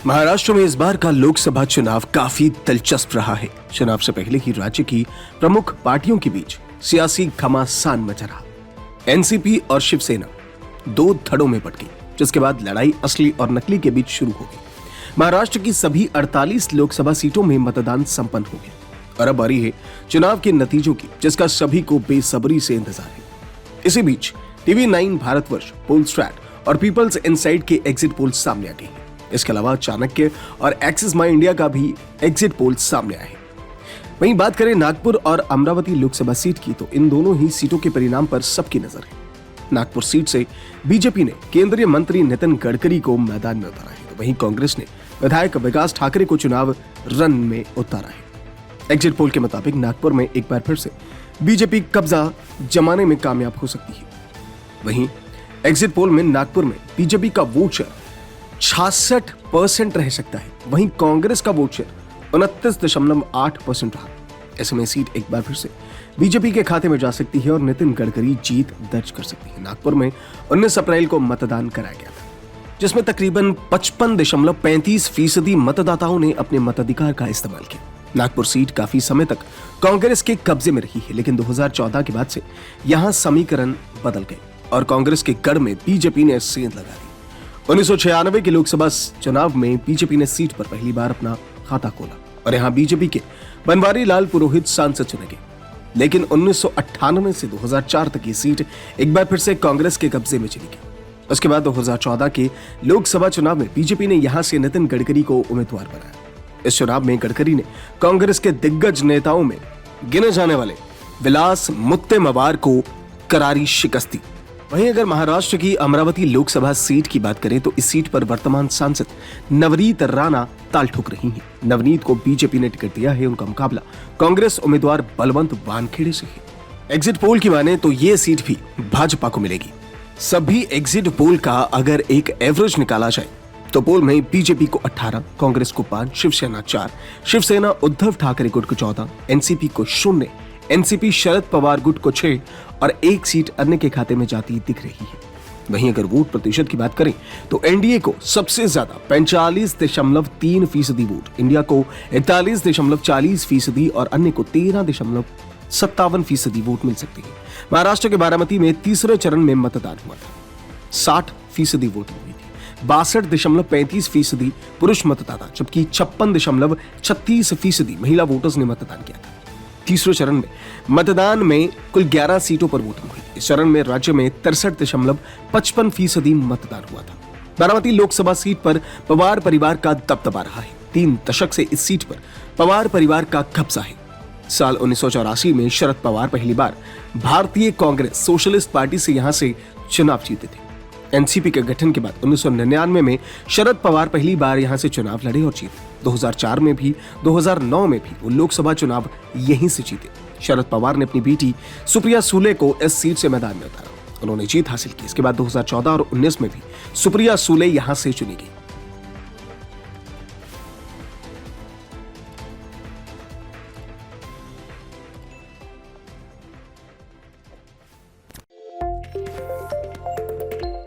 महाराष्ट्र में इस बार का लोकसभा चुनाव काफी दिलचस्प रहा है। चुनाव से पहले ही राज्य की प्रमुख पार्टियों के बीच सियासी घमासान मचा रहा। एनसीपी और शिवसेना दो धड़ों में बट गई, जिसके बाद लड़ाई असली और नकली के बीच शुरू हो गई। महाराष्ट्र की सभी 48 लोकसभा सीटों में मतदान संपन्न हो गया और अब बारी है चुनाव के नतीजों की, जिसका सभी को बेसब्री से इंतजार है। इसी बीच टीवी 9 भारतवर्ष, पोलस्ट्रैट और पीपल्स इनसाइड के एग्जिट पोल सामने आ गए हैं। इसके अलावा चाणक्य और एक्सिस माई इंडिया का भी एग्जिट पोल सामने आए हैं। वहीं बात करें नागपुर और अमरावती लोकसभा सीट की, तो इन दोनों ही सीटों के परिणाम पर सबकी नजर है। नागपुर सीट से बीजेपी ने केंद्रीय मंत्री नितिन गडकरी को मैदान में उतारा है, तो वहीं कांग्रेस ने विधायक विकास ठाकरे को चुनाव रण में उतारा है। एग्जिट पोल के मुताबिक नागपुर में एक बार फिर से बीजेपी कब्जा जमाने में कामयाब हो सकती है। वहीं एग्जिट पोल में नागपुर में बीजेपी का वोट शेयर 66% रह सकता है, वहीं कांग्रेस का वोट शेयर 29.8% रहा। ऐसे में सीट एक बार फिर से बीजेपी के खाते में जा सकती है और नितिन गडकरी जीत दर्ज कर सकती है। नागपुर में 19 अप्रैल को मतदान कराया गया था, जिसमें तकरीबन 55.35% मतदाताओं ने अपने मताधिकार का इस्तेमाल किया। नागपुर सीट काफी समय तक कांग्रेस के कब्जे में रही है, लेकिन 2014 के बाद से यहां समीकरण बदल गए और कांग्रेस के गढ़ में बीजेपी ने सेंध लगा दी। 1996 के लोकसभा चुनाव में बीजेपी ने सीट पर पहली बार अपना खाता खोला और यहां बीजेपी के बनवारी लाल पुरोहित सांसद चुने गए। लेकिन 1998 से 2004 तक ये सीट एक बार फिर से कांग्रेस के कब्जे में चली गई। उसके बाद 2014 के लोकसभा चुनाव में बीजेपी ने यहां से नितिन गडकरी को उम्मीदवार बनाया। इस चुनाव में गडकरी ने कांग्रेस के दिग्गज नेताओं में गिने जाने वाले विलास मुत्तेमवार को करारी शिकस्त दी। वहीं अगर महाराष्ट्र की अमरावती लोकसभा सीट की बात करें, तो इस सीट पर वर्तमान सांसद नवनीत राणा ताल ठोक रही हैं। नवनीत को बीजेपी ने टिकट दिया है। उनका मुकाबला कांग्रेस उम्मीदवार बलवंत वानखेड़े से है। एग्जिट पोल की माने तो ये सीट भी भाजपा को मिलेगी। सभी एग्जिट पोल का अगर एक एवरेज निकाला जाए तो पोल में बीजेपी को 18, कांग्रेस को 5, शिवसेना 4, शिवसेना उद्धव ठाकरे गुट को 14, एनसीपी को 0, एनसीपी शरद पवार गुट को 6 और एक सीट अन्य के खाते में जाती दिख रही है। वहीं अगर वोट प्रतिशत की बात करें तो एनडीए को सबसे ज्यादा 45.3% वोट, इंडिया को 41.40% और अन्य को 13.57% वोट मिल सकती है। महाराष्ट्र के बारामती में तीसरे चरण में मतदान हुआ था। 60% वोटिंग हुई थी। 62.35% पुरुष मतदाता, जबकि 56.36% महिला वोटर्स ने मतदान किया था। तीसरे चरण में मतदान में कुल 11 सीटों पर वोटिंग हुई। इस चरण में राज्य में 63.55% मतदान हुआ था। बारामती लोकसभा सीट पर पवार परिवार का दबदबा रहा है। 3 दशक से इस सीट पर पवार परिवार का कब्जा है। साल 1984 में शरद पवार पहली बार भारतीय कांग्रेस सोशलिस्ट पार्टी से यहां से चुनाव जीते थे। एनसीपी के गठन के बाद 1999 में शरद पवार पहली बार यहां से चुनाव लड़े और जीते। 2004 में भी, 2009 में भी वो लोकसभा चुनाव यहीं से जीते। शरद पवार ने अपनी बेटी सुप्रिया सुले को इस सीट से मैदान में उतारा। उन्होंने जीत हासिल की। इसके बाद 2014 और 19 में भी सुप्रिया सुले यहां से चुनी गई।